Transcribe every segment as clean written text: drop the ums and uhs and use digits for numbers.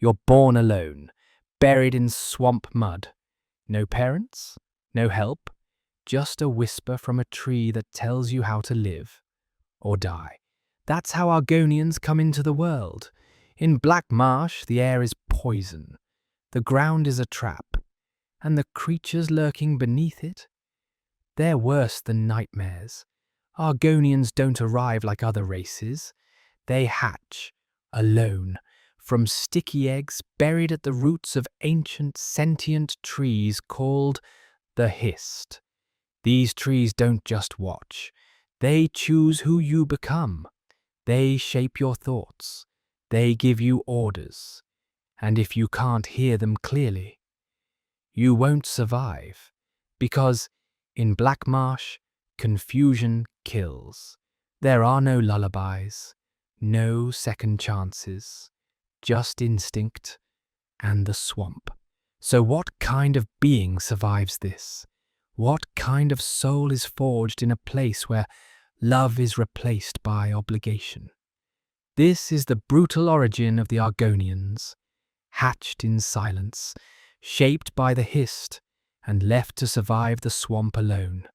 You're born alone, buried in swamp mud. No parents, no help, just a whisper from a tree that tells you how to live or die. That's how Argonians come into the world. In Black Marsh, the air is poison, the ground is a trap, and the creatures lurking beneath it, they're worse than nightmares. Argonians don't arrive like other races. They hatch, alone, from sticky eggs buried at the roots of ancient sentient trees called the Hist. These trees don't just watch. They choose who you become. They shape your thoughts. They give you orders. And if you can't hear them clearly, you won't survive. Because in Black Marsh, confusion kills. There are no lullabies, no second chances, just instinct and the swamp. So what kind of being survives this? What kind of soul is forged in a place where love is replaced by obligation? This is the brutal origin of the Argonians, hatched in silence, shaped by the Hist, and left to survive the swamp alone.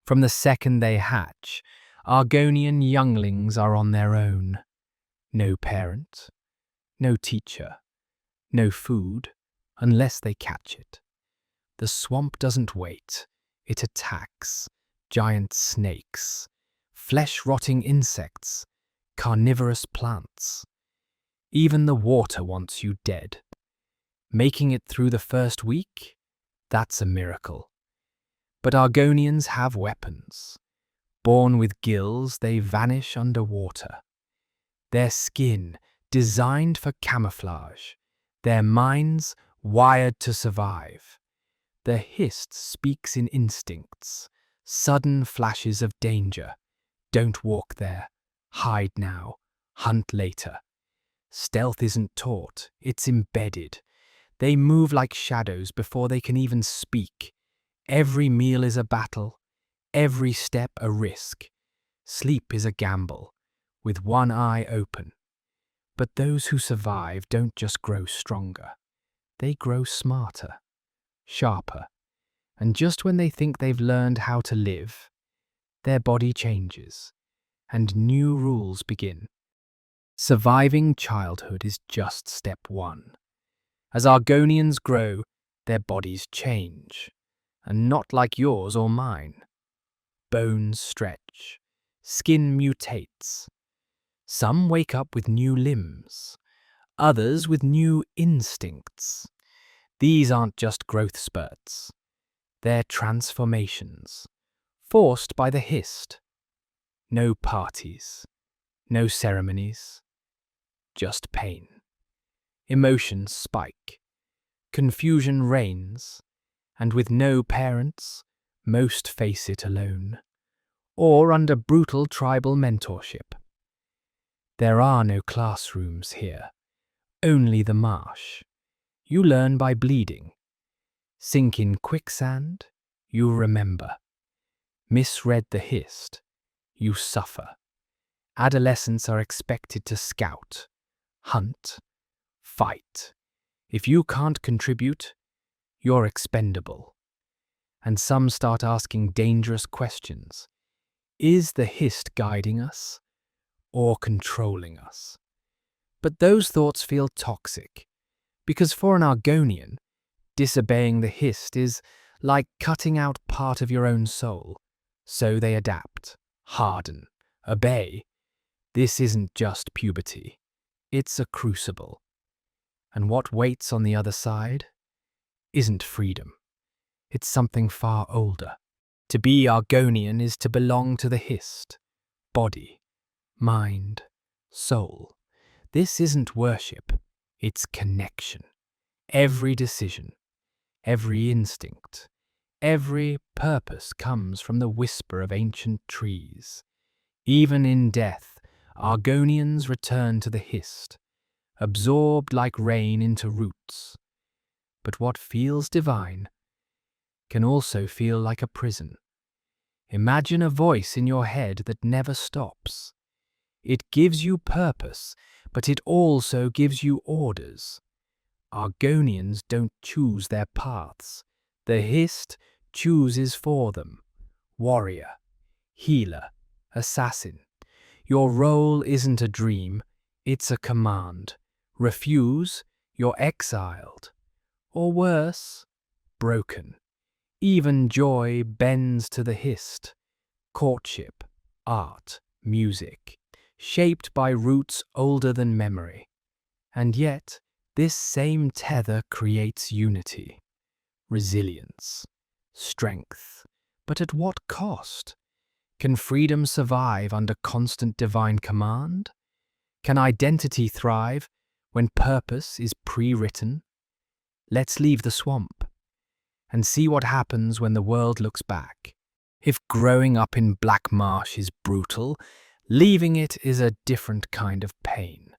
From the second they hatch, Argonian younglings are on their own. No parent, no teacher, no food, unless they catch it. The swamp doesn't wait. It attacks. Giant snakes, flesh-rotting insects, carnivorous plants. Even the water wants you dead. Making it through the first week? That's a miracle. But Argonians have weapons. Born with gills, they vanish underwater. Their skin, designed for camouflage. Their minds, wired to survive. The Hist speaks in instincts, sudden flashes of danger. Don't walk there. Hide now. Hunt later. Stealth isn't taught, it's embedded. They move like shadows before they can even speak. Every meal is a battle, every step a risk. Sleep is a gamble, with one eye open. But those who survive don't just grow stronger. They grow smarter, sharper. And just when they think they've learned how to live, their body changes, and new rules begin. Surviving childhood is just step one. As Argonians grow, their bodies change, and not like yours or mine. Bones stretch, skin mutates. Some wake up with new limbs, others with new instincts. These aren't just growth spurts. They're transformations, forced by the Hist. No parties, no ceremonies, just pain. Emotions spike, confusion reigns, and with no parents, most face it alone, or under brutal tribal mentorship. There are no classrooms here, only the marsh. You learn by bleeding. Sink in quicksand, you remember. Misread the Hist, you suffer. Adolescents are expected to scout, hunt, fight. If you can't contribute, you're expendable. And some start asking dangerous questions. Is the Hist guiding us or controlling us? But those thoughts feel toxic, because for an Argonian, disobeying the Hist is like cutting out part of your own soul. So they adapt, harden, obey. This isn't just puberty. It's a crucible. And what waits on the other side isn't freedom. It's something far older. To be Argonian is to belong to the Hist. Body, mind, soul. This isn't worship. It's connection. Every decision, every instinct, every purpose comes from the whisper of ancient trees. Even in death, Argonians return to the Hist, absorbed like rain into roots. But what feels divine can also feel like a prison. Imagine a voice in your head that never stops. It gives you purpose, but it also gives you orders. Argonians don't choose their paths. The Hist chooses for them. Warrior, healer, assassin. Your role isn't a dream, it's a command. Refuse, you're exiled. Or worse, broken. Even joy bends to the Hist. Courtship, art, music, shaped by roots older than memory. And yet, this same tether creates unity, resilience, strength. But at what cost? Can freedom survive under constant divine command? Can identity thrive when purpose is pre-written? Let's leave the swamp and see what happens when the world looks back. If growing up in Black Marsh is brutal, leaving it is a different kind of pain.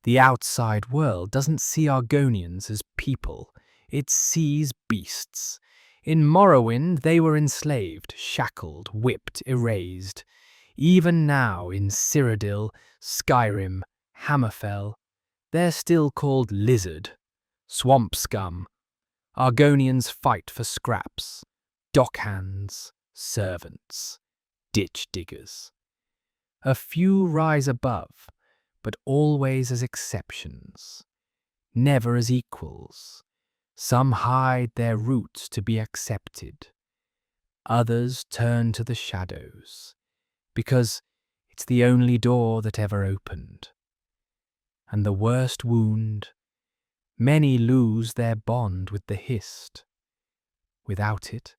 The outside world doesn't see Argonians as people, it sees beasts. In Morrowind they were enslaved, shackled, whipped, erased. Even now in Cyrodiil, Skyrim, Hammerfell, they're still called lizard, swamp scum. Argonians fight for scraps, dockhands, servants, ditch diggers. A few rise above, but always as exceptions, never as equals. Some hide their roots to be accepted. Others turn to the shadows, because it's the only door that ever opened. And the worst wound, many lose their bond with the Hist. Without it,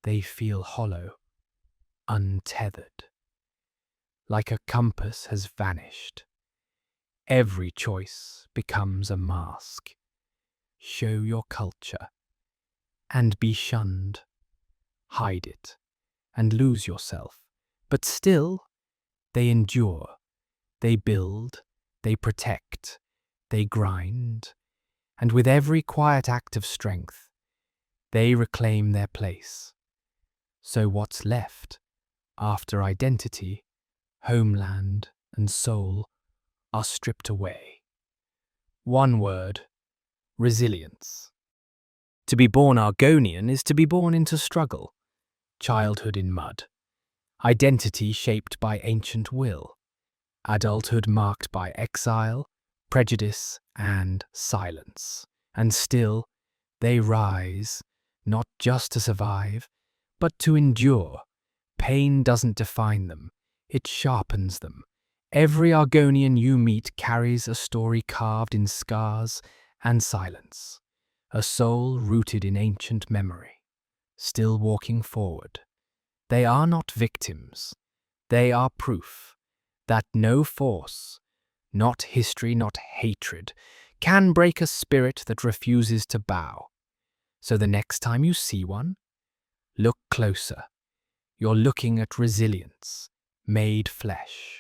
they feel hollow, untethered. Like a compass has vanished. Every choice becomes a mask. Show your culture, and be shunned. Hide it, and lose yourself. But still, they endure. They build, they protect, they grind. And with every quiet act of strength, they reclaim their place. So what's left, after identity, homeland, and soul, are stripped away? One word: resilience. To be born Argonian is to be born into struggle, childhood in mud, identity shaped by ancient will, adulthood marked by exile, prejudice, and silence. And still, they rise, not just to survive, but to endure. Pain doesn't define them, it sharpens them. Every Argonian you meet carries a story carved in scars and silence, a soul rooted in ancient memory, still walking forward. They are not victims, they are proof that no force, not history, not hatred, can break a spirit that refuses to bow. So the next time you see one, look closer. You're looking at resilience, made flesh.